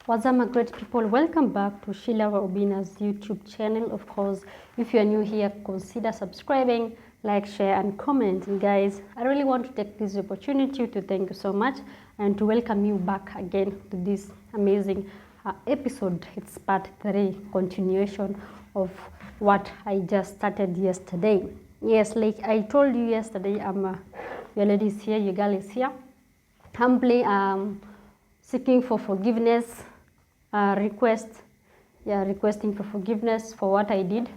What's up, my great people? Welcome back to Sheila Obina's YouTube channel. Of course, if you are new here, consider subscribing, like, share, and comment. And guys, I really want to take this opportunity to thank you so much and to welcome you back again to this amazing episode. It's part 3, continuation of what I just started yesterday. Yes, like I told you yesterday, your lady is here, your girl is here. Humbly seeking for forgiveness, requesting for forgiveness for what I did,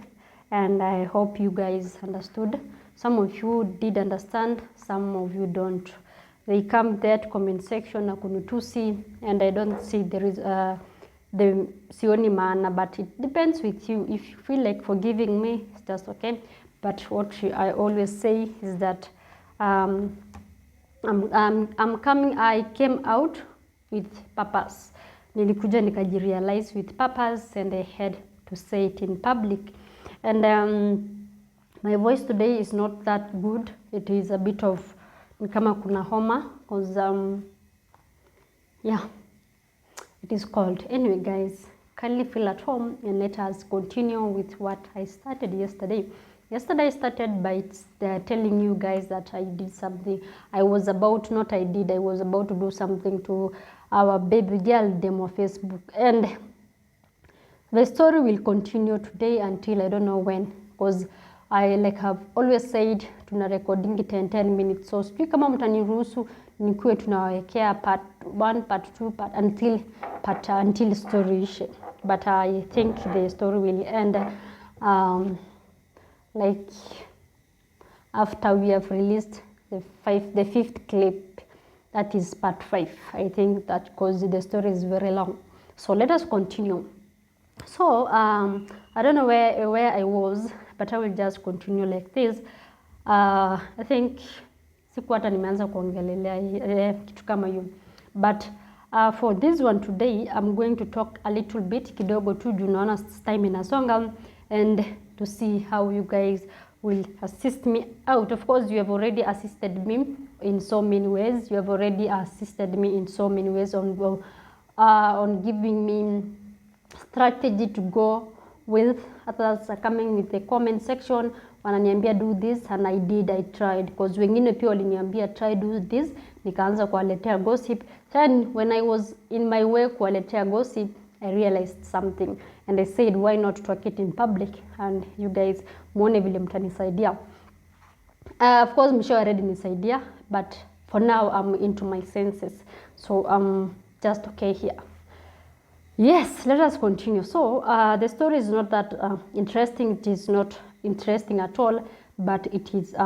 and I hope you guys understood. Some of you did understand, some of you don't. They come there to comment section na kunutusi, and I don't see there is the sioni maana, but it depends with you. If you feel like forgiving me, it's just okay. But what I always say is that I came out with purpose. Nilikuja nikajirealize with purpose, and I had to say it in public. And my voice today is not that good. It is a bit of kama kuna homa, because yeah, it is cold. Anyway, guys, kindly feel at home and let us continue with what I started yesterday. Yesterday I started by telling you guys that I did something. I was about to do something to our baby girl demo Facebook. And the story will continue today until I don't know when. Because I have always said, tuna recording 10 minutes. So sijui kama mtaniruhusu nikuwe tunawekea part 1, part 2, until story ishe. But I think the story will end like after we have released the 5th clip. That is part 5. I think that because the story is very long. So let us continue. So I don't know where I was, but I will just continue like this. I think siku hata nimeanza kuongelelea kitu kama hiyo. But for this one today, I'm going to talk a little bit kidogo tu juu naona time inasonga, and to see how you guys will assist me out. Of course, you have already assisted me in so many ways. You have already assisted me in so many ways on giving me strategy to go with. Others are coming with the comment section, wananiambia do this, and I tried. Because wengine pia waliniambia try do this, nikaanza kuwaletea gossip. Then when I was in my way kuwaletea gossip, I realized something, and I said, why not talk it in public, and you guys muone vile mtanisaidia. Of course, msho already nisaidia, but for now I'm into my senses, so I'm just okay here. Yes, let us continue. So the story is not that interesting. It is not interesting at all, but it is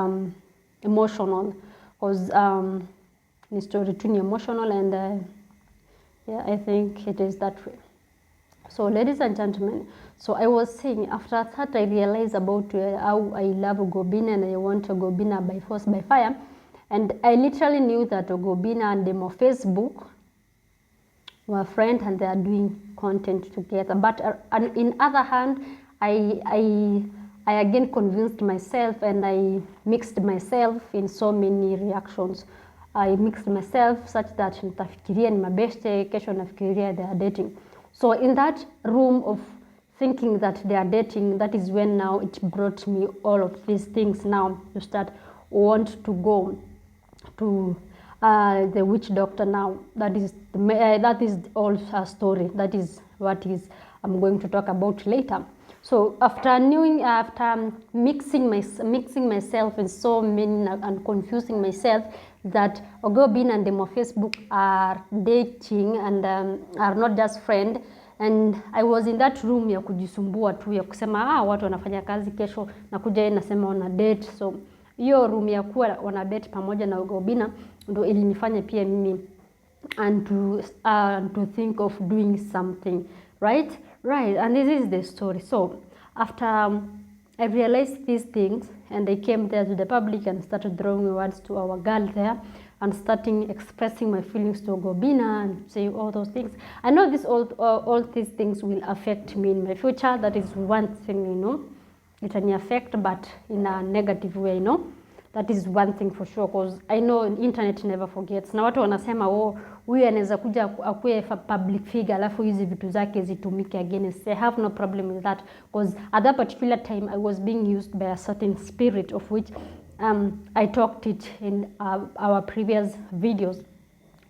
emotional, because the story too emotional, and yeah, I think it is that way. So ladies and gentlemen, so I was saying, after that I realized about how I love Gobina, and I want Gobina by force, by fire. And I literally knew that Gobina and them on Facebook were friends, and they are doing content together. But in other hand, I again convinced myself, and I mixed myself in so many reactions. I mixed myself such that nitafikiria ni mabeste, kesho nafikiria they are dating. So in that room of thinking that they are dating, that is when now it brought me all of these things now to start want to go to the witch doctor now. That is all her story. That is what I'm going to talk about later. So after mixing myself in so many and confusing myself that Ogobin and them on Facebook are dating and are not just friends, and I was in that room ya kujisumbua tu ya kusema watu wanafanya kazi kesho na kuja nasema wana date. So hiyo room ya kuwa wana date pamoja na Ogobina ndo ilinifanya pia mimi and to think of doing something, right, and this is the story. So after I realized these things, and I came there to the public and started throwing words to our girl there, and starting expressing my feelings to Gobina and saying all those things. I know all these things will affect me in my future. That is one thing, it can affect, but in a negative way, That is one thing for sure, because I know internet never forgets. Na watu wanasema huyu anaweza kuja akuwe public figure alafu hizi vitu zake zitumike against. I have no problem with that, because at that particular time I was being used by a certain spirit of which I talked it in our previous videos.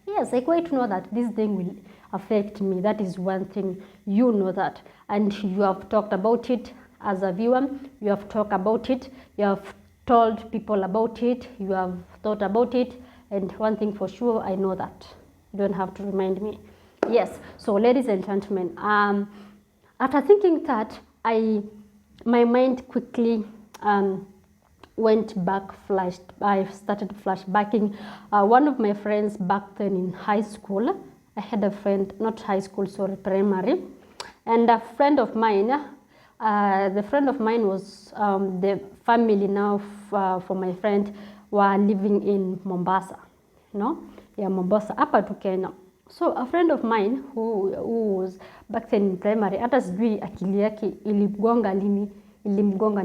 Yes, I quite know that this thing will affect me. That is one thing, you know that. And you have talked about it as a viewer. You have talked about it. You have told people about it. You have thought about it. And one thing for sure, I know that. You don't have to remind me. Yes, so ladies and gentlemen, after thinking that, my mind quickly went back, I started flashbacking. One of my friends back then in high school, I had a friend, not high school, sorry, primary, and a friend of mine, the friend of mine was, the family now for my friend were living in Mombasa, yeah, Mombasa, hapa tu Kenya. So a friend of mine who was back then in primary, hata sijui akili yake ilimgonga lini,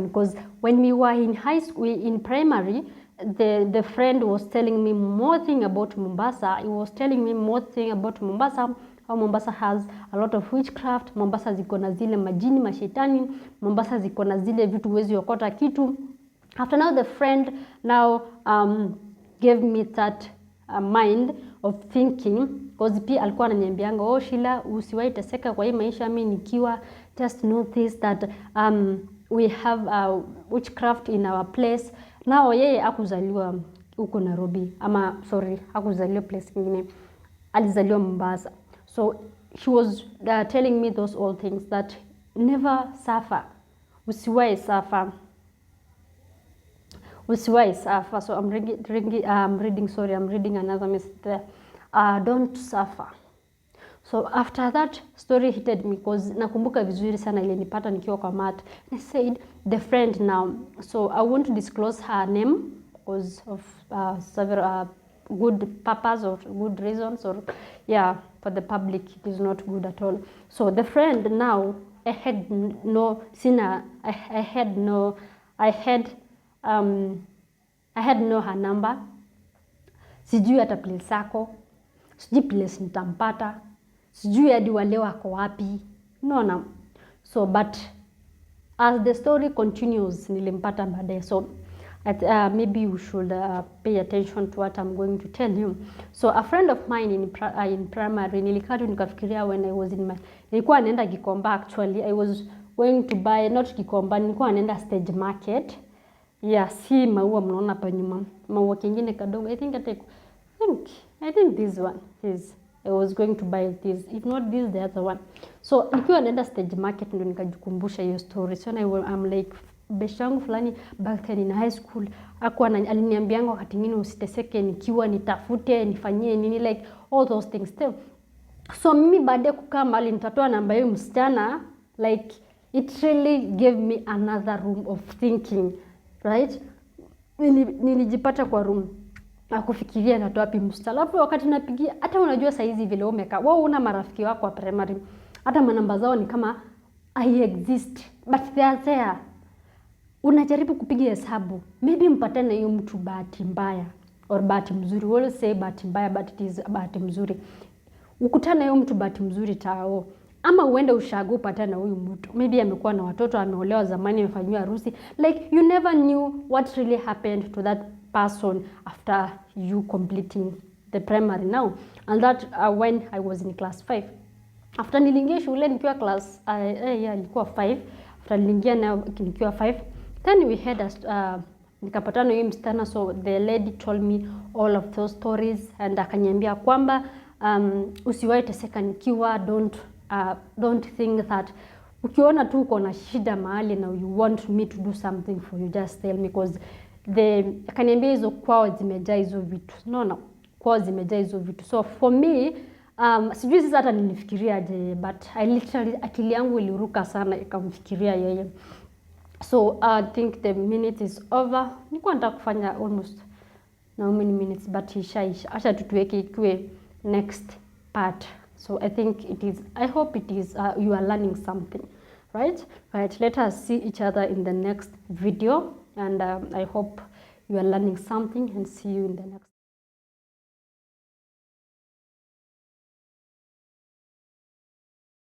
because when we were in high school, in primary, the friend was telling me more thing about Mombasa. He was telling me more thing about Mombasa, how Mombasa has a lot of witchcraft. Mombasa ziko na zile majini, mashetani. Mombasa ziko na zile vitu huwezi okota kitu. After now, the friend now gave me that mind of thinking, because pia alikuwa ananiambianga, Sheila, usiwahi teseka kwa hii maisha, mimi nikiwa, just notice that we have witchcraft in our place. Now yeye hakuzaliwa huko Nairobi, ama sorry, hakuzaliwa place nyingine, alizaliwa Mombasa. So she was telling me those all things, that never suffer, usiwahi suffer, usiwahi suffer. So I'm reading another message there. Don't suffer. So after that story hit me, because nakumbuka vizuri sana ile nipata nikiwa kwa mat. I said, the friend now, so I won't disclose her name because of several good purpose or good reasons, or yeah, for the public it is not good at all. So the friend now, I had no her number. Sijui hata place yako, sijui place nitampata, sijui hadi wale wako wapi. No. So but as the story continues, nilimpata baadaye. So maybe you should pay attention to what I'm going to tell you. So a friend of mine in primary, nilikaa tu nikafikiria when I was in my, nilikuwa naenda Gikomba actually. I was going to buy, not Gikomba, nilikuwa naenda Stage Market. Yeah, si maua mnaona hapa nyuma. Maua kingine kadogo. I think this one is, I was going to buy this. If not this, the other one. So nikiwa naenda Stage Market ndo nikajikumbusha hiyo story. So I'm like, beshangu fulani back then in high school aliniambianga wakati mwingine usiteseke nikiwa nitafute nifanyie nini, like all those things still. So mimi baadaye kukaa mahali nitatoa namba hiyo msichana, like it really gave me another room of thinking, right? Nilijipata kwa room akufikiria natoa wapi msichana. Alafu wakati napigia, hata unajua saizi vile umekaa, wewe una marafiki wako wa primary, hata manamba zao ni kama I exist but they are there. Unajaribu kupiga hesabu, maybe mpatane na hiyo mtu bahati mbaya or bahati mzuri. We'll say bahati mbaya, but it is bahati mzuri. Ukutana na hiyo mtu bahati mzuri tao, ama uende ushago upatane na huyu mtu, maybe amekuwa na watoto, ameolewa zamani, amefanywa harusi, like you never knew what really happened to that person after you completing the primary now. And that when I was in class 5, after nilingia shule nikiwa class nilikuwa 5, after nilingia na nikiwa 5, then we had nikapatana na huyu msichana. So the lady told me all of those stories, and akaniambia kwamba usiwahi teseka nikiwa, don't think that ukiona tu uko na shida mahali na you want me to do something for you, just tell me, because akaniambia hizo kwao zimejaa hizo vitu. No, kwao zimejaa hizo vitu. So for me, sijui sasa hata nilifikiria aje, but I literally, akili yangu iliruka sana ikamfikiria yeye. So I think the minute is over. Nilikuwa nataka kufanya almost how many minutes, but ishaisha. Acha tutuweke ikiwe next part. So I think it is, I hope it is, you are learning something, right? Right, let us see each other in the next video, and I hope you are learning something, and see you in the next.